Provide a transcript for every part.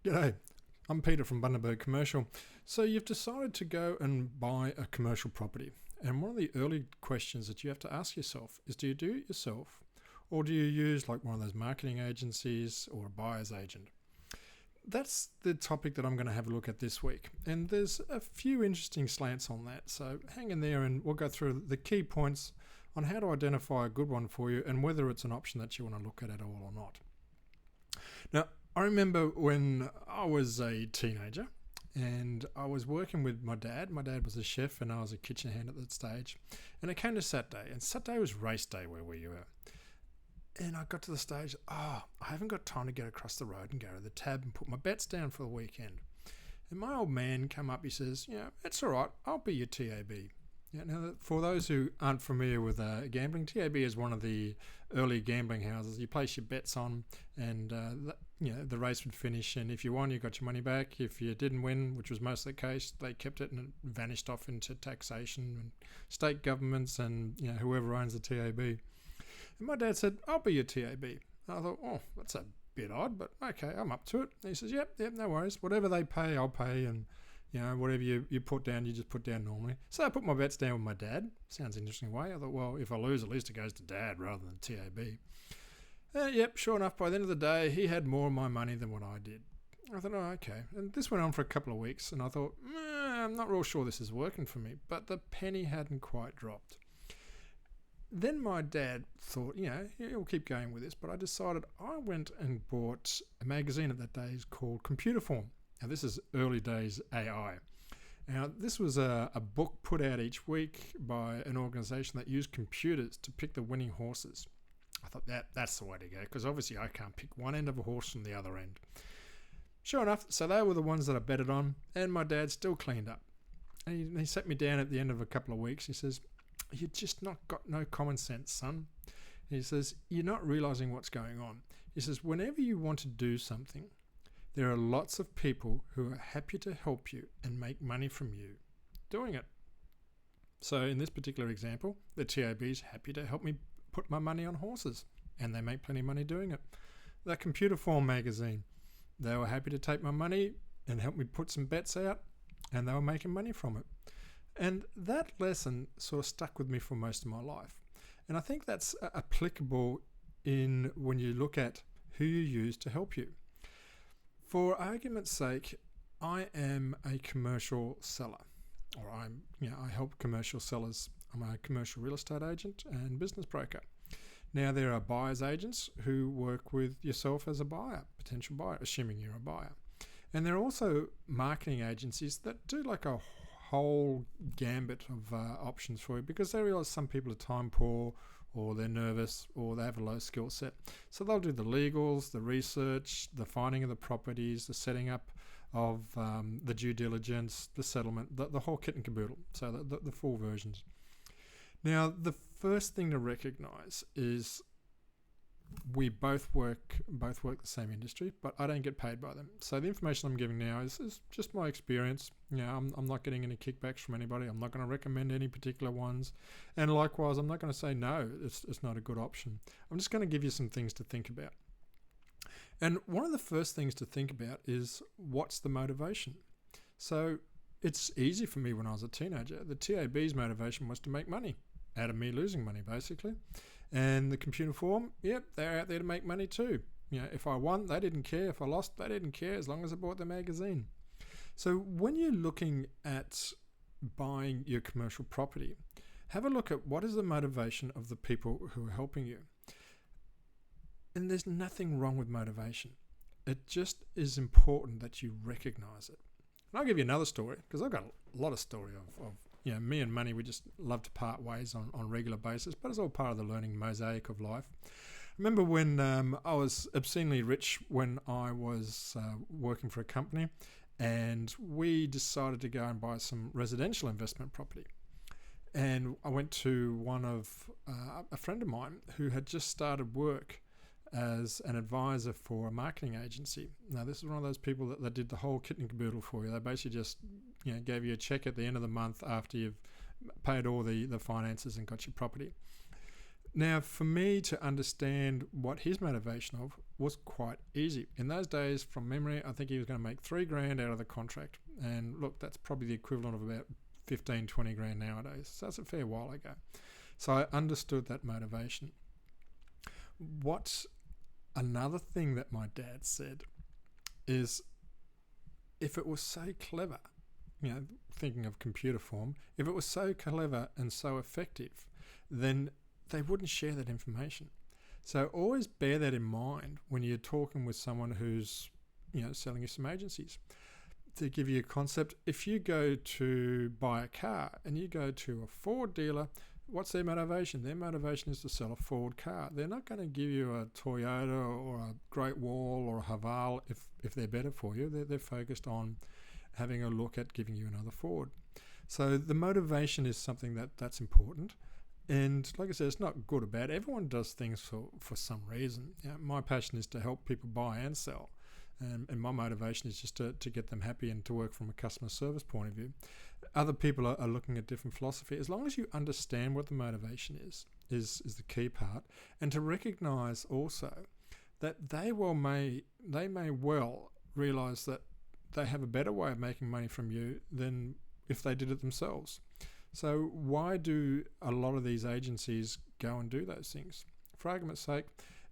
G'day, I'm Peter from Bundaberg Commercial. So you've decided to go and buy a commercial property. And one of the early questions that you have to ask yourself is, do you do it yourself? Or do you use like one of those marketing agencies or a buyer's agent? That's the topic that I'm going to have a look at this week. And there's a few interesting slants on that. So hang in there and we'll go through the key points on how to identify a good one for you and whether it's an option that you want to look at all or not. Now, I remember when I was a teenager and I was working with my dad. My dad was a chef and I was a kitchen hand at that stage. And it came to Saturday, and Saturday was race day where we were. And I got to the stage, I haven't got time to get across the road and go to the tab and put my bets down for the weekend. And my old man come up, he says, it's all right, I'll be your TAB. Now, for those who aren't familiar with gambling, TAB is one of the early gambling houses. You place your bets on, and the race would finish. And if you won, you got your money back. If you didn't win, which was most of the case, they kept it and it vanished off into taxation and state governments and whoever owns the TAB. And my dad said, "I'll be your TAB." And I thought, that's a bit odd, but okay, I'm up to it. And he says, "Yep, no worries. Whatever they pay, I'll pay, and." Whatever you put down, you just put down normally. So I put my bets down with my dad. Sounds an interesting way. I thought, well, if I lose, at least it goes to dad rather than TAB. Sure enough, by the end of the day, he had more of my money than what I did. I thought, okay. And this went on for a couple of weeks, and I thought, I'm not real sure this is working for me. But the penny hadn't quite dropped. Then my dad thought, he'll keep going with this. But I decided I went and bought a magazine at that day called Computer Form. Now, this is early days AI. Now, this was a book put out each week by an organisation that used computers to pick the winning horses. I thought that's the way to go, because obviously I can't pick one end of a horse from the other end. Sure enough, so they were the ones that I betted on, and my dad still cleaned up. And he sat me down at the end of a couple of weeks. He says, "You just not got no common sense, son." He says, "You're not realising what's going on." He says, "Whenever you want to do something, there are lots of people who are happy to help you and make money from you doing it." So in this particular example, the TAB is happy to help me put my money on horses, and they make plenty of money doing it. The Computer Form magazine, they were happy to take my money and help me put some bets out, and they were making money from it. And that lesson sort of stuck with me for most of my life. And I think that's applicable in when you look at who you use to help you. For argument's sake, I am a commercial seller, or I help commercial sellers. I'm a commercial real estate agent and business broker. Now, there are buyer's agents who work with yourself as a buyer, potential buyer, assuming you're a buyer. And there are also marketing agencies that do like a whole gambit of options for you, because they realize some people are time poor, or they're nervous, or they have a low skill set. So they'll do the legals, the research, the finding of the properties, the setting up of the due diligence, the settlement, the whole kit and caboodle, so the full versions. Now, the first thing to recognize is we both work the same industry, but I don't get paid by them. So the information I'm giving now is just my experience. I'm not getting any kickbacks from anybody. I'm not going to recommend any particular ones. And likewise, I'm not going to say no, it's not a good option. I'm just going to give you some things to think about. And one of the first things to think about is, what's the motivation? So it's easy for me when I was a teenager. The TAB's motivation was to make money out of me losing money, basically. And the Computer Form, they're out there to make money too. If I won, they didn't care. If I lost, they didn't care, as long as I bought the magazine. So when you're looking at buying your commercial property, have a look at what is the motivation of the people who are helping you. And there's nothing wrong with motivation. It just is important that you recognize it. And I'll give you another story, because I've got a lot of story of me and money. We just love to part ways on a regular basis, but it's all part of the learning mosaic of life. I remember when I was obscenely rich when I was working for a company, and we decided to go and buy some residential investment property. And I went to one of a friend of mine who had just started work as an advisor for a marketing agency. Now, this is one of those people that did the whole kit and caboodle for you. They basically just gave you a check at the end of the month after you've paid all the finances and got your property. Now, for me to understand what his motivation was quite easy. In those days, from memory, I think he was going to make $3,000 out of the contract. And look, that's probably the equivalent of about 15, 20 grand nowadays. So that's a fair while ago. So I understood that motivation. What's another thing that my dad said is, if it was so clever, thinking of computer form, if it was so clever and so effective, then they wouldn't share that information. So always bear that in mind when you're talking with someone who's, selling you some agencies. To give you a concept, if you go to buy a car and you go to a Ford dealer, what's their motivation? Their motivation is to sell a Ford car. They're not going to give you a Toyota or a Great Wall or a Haval if they're better for you. They're focused on having a look at giving you another Ford. So the motivation is something that's important. And like I said, it's not good or bad. Everyone does things for some reason. My passion is to help people buy and sell. And my motivation is just to get them happy and to work from a customer service point of view. Other people are looking at different philosophy. As long as you understand what the motivation is the key part. And to recognize also that they may well realize that they have a better way of making money from you than if they did it themselves. So why do a lot of these agencies go and do those things? For argument's sake,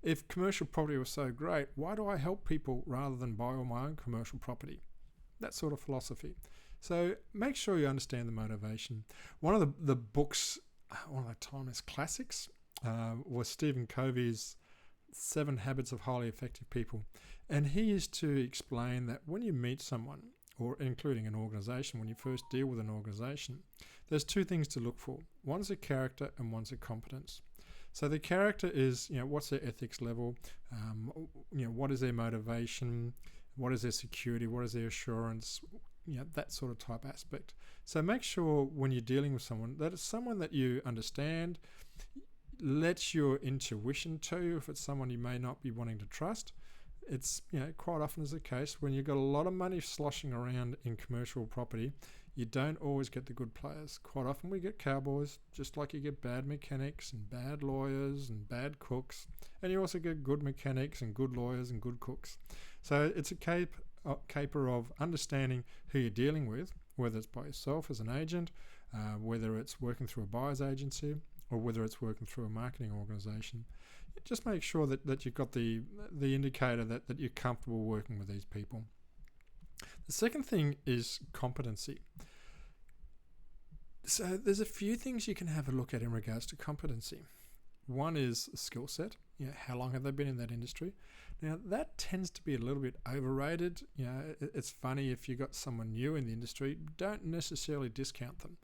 if commercial property was so great, why do I help people rather than buy all my own commercial property? That sort of philosophy. So make sure you understand the motivation. One of the books, one of the timeless classics, was Stephen Covey's 7 Habits of Highly Effective People. And he used to explain that when you meet someone, or including an organization, when you first deal with an organization, there's 2 things to look for. One's a character and one's a competence. So the character is, what's their ethics level, what is their motivation, what is their security, what is their assurance, that sort of type aspect. So make sure when you're dealing with someone that it's someone that you understand, let your intuition tell you if it's someone you may not be wanting to trust. It's, quite often is the case when you've got a lot of money sloshing around in commercial property, you don't always get the good players. Quite often we get cowboys, just like you get bad mechanics and bad lawyers and bad cooks. And you also get good mechanics and good lawyers and good cooks. So it's a caper of understanding who you're dealing with, whether it's by yourself as an agent, whether it's working through a buyer's agency, or whether it's working through a marketing organization. Just make sure that you've got the indicator that you're comfortable working with these people. The second thing is competency. So there's a few things you can have a look at in regards to competency. One is skill set. How long have they been in that industry? Now that tends to be a little bit overrated. It's funny, if you got someone new in the industry, don't necessarily discount them.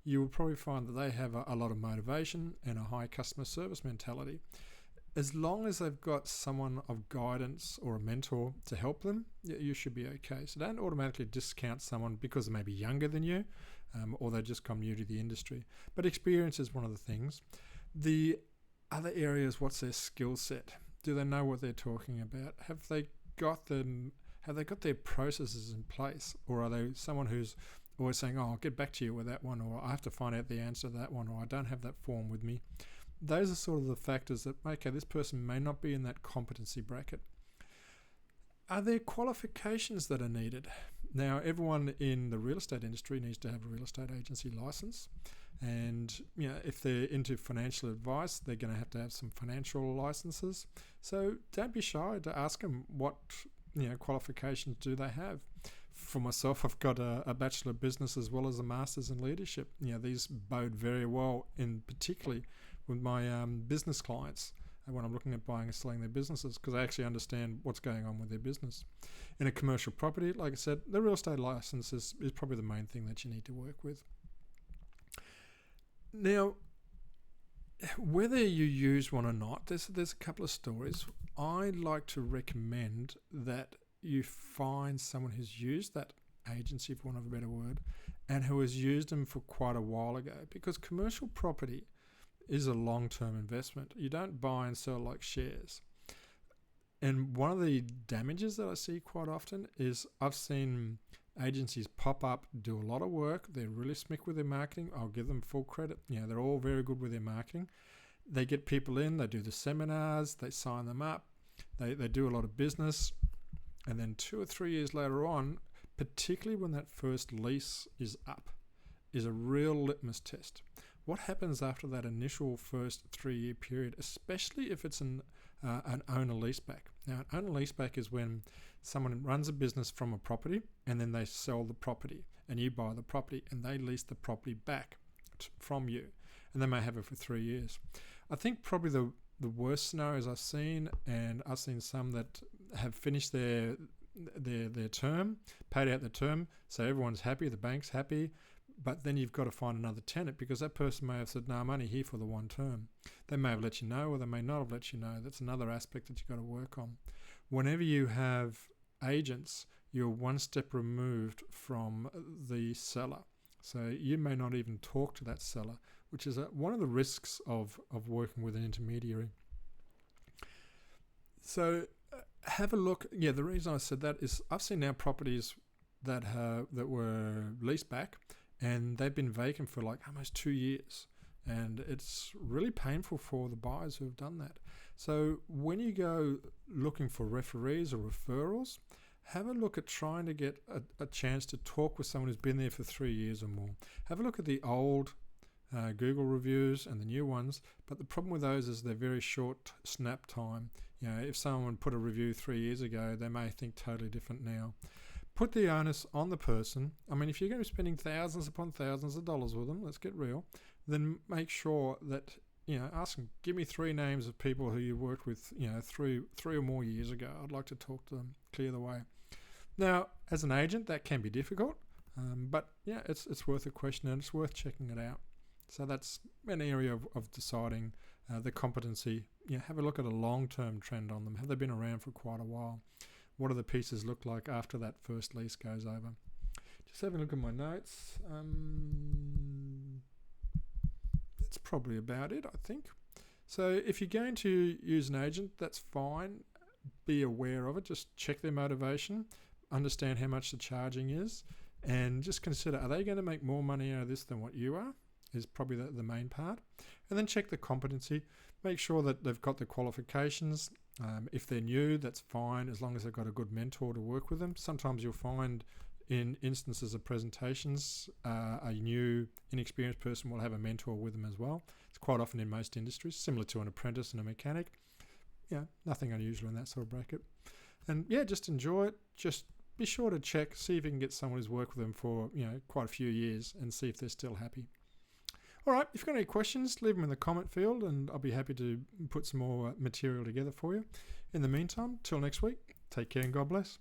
You will probably find that they have a lot of motivation and a high customer service mentality. As long as they've got someone of guidance or a mentor to help them, you should be okay. So don't automatically discount someone because they may be younger than you, or they just come new to the industry. But experience is one of the things. The other area is, what's their skill set? Do they know what they're talking about? Have they got their processes in place? Or are they someone who's always saying, I'll get back to you with that one, or I have to find out the answer to that one, or I don't have that form with me? Those are sort of the factors that, okay, this person may not be in that competency bracket. Are there qualifications that are needed? Now, everyone in the real estate industry needs to have a real estate agency license. And, if they're into financial advice, they're going to have some financial licenses. So don't be shy to ask them what, qualifications do they have. For myself, I've got a Bachelor of Business as well as a Master's in Leadership. These bode very well, in particularly with my business clients when I'm looking at buying and selling their businesses, because I actually understand what's going on with their business. In a commercial property, like I said, the real estate license is probably the main thing that you need to work with. Now, whether you use one or not, there's a couple of stories. I like to recommend that you find someone who's used that agency, for want of a better word, and who has used them for quite a while ago, because commercial property is a long-term investment. You don't buy and sell like shares. And one of the damages that I see quite often is I've seen agencies pop up, do a lot of work. They're really slick with their marketing. I'll give them full credit. They're all very good with their marketing. They get people in, they do the seminars, they sign them up. They do a lot of business, and then 2 or 3 years later on, particularly when that first lease is up, is a real litmus test. What happens after that initial first 3-year period, especially if it's an owner leaseback? Now, an owner leaseback is when someone runs a business from a property and then they sell the property and you buy the property and they lease the property back from you, and they may have it for 3 years. I think probably the worst scenarios I've seen, and I've seen some that have finished their term, paid out the term, so everyone's happy, the bank's happy, but then you've got to find another tenant because that person may have said, no, I'm only here for the one term. They may have let you know, or they may not have let you know. That's another aspect that you've got to work on. Whenever you have agents, you're one step removed from the seller. So you may not even talk to that seller, which is one of the risks of working with an intermediary. So have a look. Yeah, the reason I said that is I've seen now properties that were leased back, and they've been vacant for like almost 2 years. And it's really painful for the buyers who have done that. So when you go looking for referees or referrals, have a look at trying to get a chance to talk with someone who's been there for 3 years or more. Have a look at the old Google reviews and the new ones, but the problem with those is they're very short snap time. You know, if someone put a review 3 years ago, they may think totally different now. Put the onus on the person. I mean, if you're going to be spending thousands upon thousands of dollars with them, let's get real, then make sure that, you know, ask them, give me 3 names of people who you worked with, you know, three or more years ago. I'd like to talk to them, clear the way. Now, as an agent, that can be difficult, but yeah, it's worth a question and it's worth checking it out. So that's an area of deciding the competency. You know, have a look at a long-term trend on them. Have they been around for quite a while? What do the pieces look like after that first lease goes over? Just having a look at my notes. That's probably about it, I think. So if you're going to use an agent, that's fine. Be aware of it. Just check their motivation. Understand how much the charging is. And just consider, are they going to make more money out of this than what you are? Is probably the main part. And then check the competency. Make sure that they've got the qualifications. If they're new, that's fine, as long as they've got a good mentor to work with them. Sometimes you'll find in instances of presentations, a new, inexperienced person will have a mentor with them as well. It's quite often in most industries, similar to an apprentice and a mechanic. Yeah, nothing unusual in that sort of bracket. And yeah, just enjoy it. Just be sure to check, see if you can get someone who's worked with them for, you know, quite a few years and see if they're still happy. All right, if you've got any questions, leave them in the comment field and I'll be happy to put some more material together for you. In the meantime, till next week, take care and God bless.